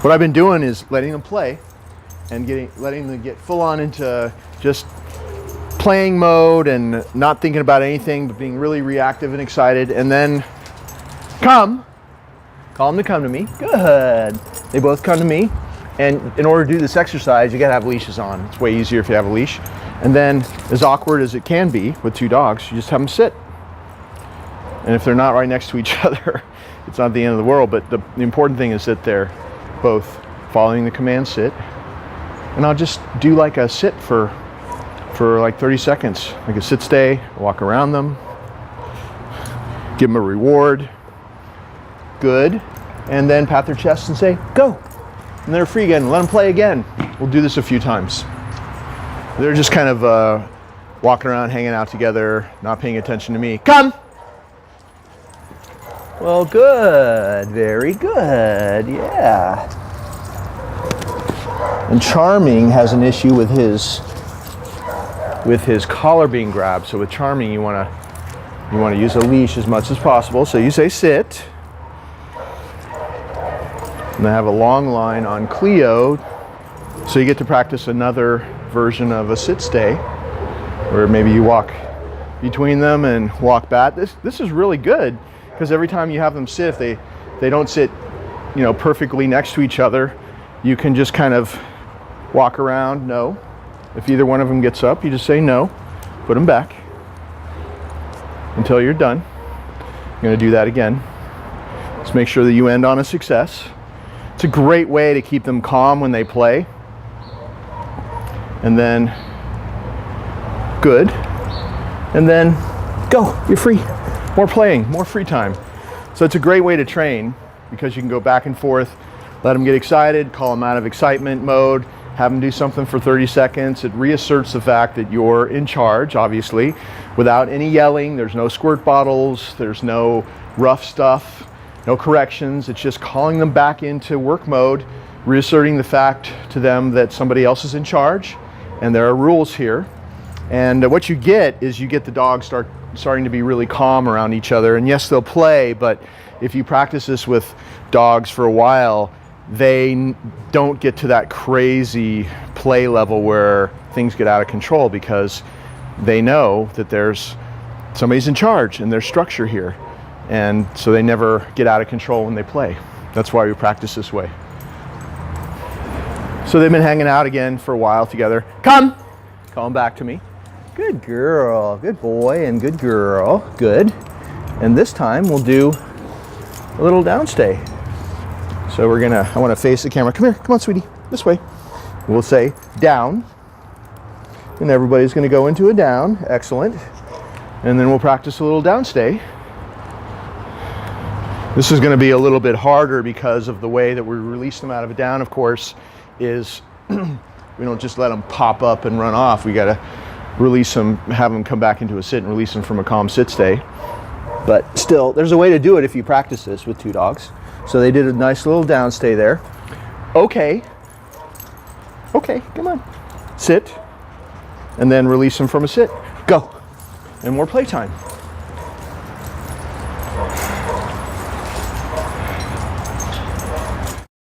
what I've been doing is letting them play and letting them get full on into just playing mode and not thinking about anything, but being really reactive and excited. And then call them to come to me. Good. They both come to me. And in order to do this exercise, you gotta have leashes on. It's way easier if you have a leash. And then, as awkward as it can be with two dogs, you just have them sit. And if they're not right next to each other, it's not the end of the world, but the important thing is that they're both following the command sit. And I'll just do like a sit for like 30 seconds, like a sit stay, walk around them, give them a reward, good, and then pat their chest and say, go. And they're free again, let them play again. We'll do this a few times. They're just kind of walking around, hanging out together, not paying attention to me. Come! Well, good, very good, yeah. And Charming has an issue with his collar being grabbed. So with Charming, you want to use a leash as much as possible. So you say sit. And I have a long line on Cleo, so you get to practice another version of a sit stay, where maybe you walk between them and walk back. This is really good, because every time you have them sit, if they don't sit, perfectly next to each other, you can just kind of walk around. No. If either one of them gets up, you just say no, put them back until you're done. I'm going to do that again. Just make sure that you end on a success. It's a great way to keep them calm when they play. And then, good. And then, go, you're free. More playing, more free time. So it's a great way to train, because you can go back and forth, let them get excited, call them out of excitement mode, have them do something for 30 seconds. It reasserts the fact that you're in charge, obviously, without any yelling. There's no squirt bottles, there's no rough stuff, no corrections. It's just calling them back into work mode, reasserting the fact to them that somebody else is in charge and there are rules here. And what you get is you get the dogs starting to be really calm around each other. And yes, they'll play, but if you practice this with dogs for a while, they don't get to that crazy play level where things get out of control, because they know that somebody's in charge and there's structure here. And so they never get out of control when they play. That's why we practice this way. So they've been hanging out again for a while together. Come! Call them back to me. Good girl, good boy, and good girl. Good. And this time we'll do a little downstay. So I want to face the camera. Come here, come on, sweetie, this way. We'll say down, and everybody's going to go into a down. Excellent. And then we'll practice a little downstay. This is going to be a little bit harder because of the way that we release them out of a down, of course, is we don't just let them pop up and run off. We got to release them, have them come back into a sit and release them from a calm sit stay. But still, there's a way to do it if you practice this with two dogs. So they did a nice little downstay there. Okay, come on. Sit, and then release them from a sit. Go, and more playtime.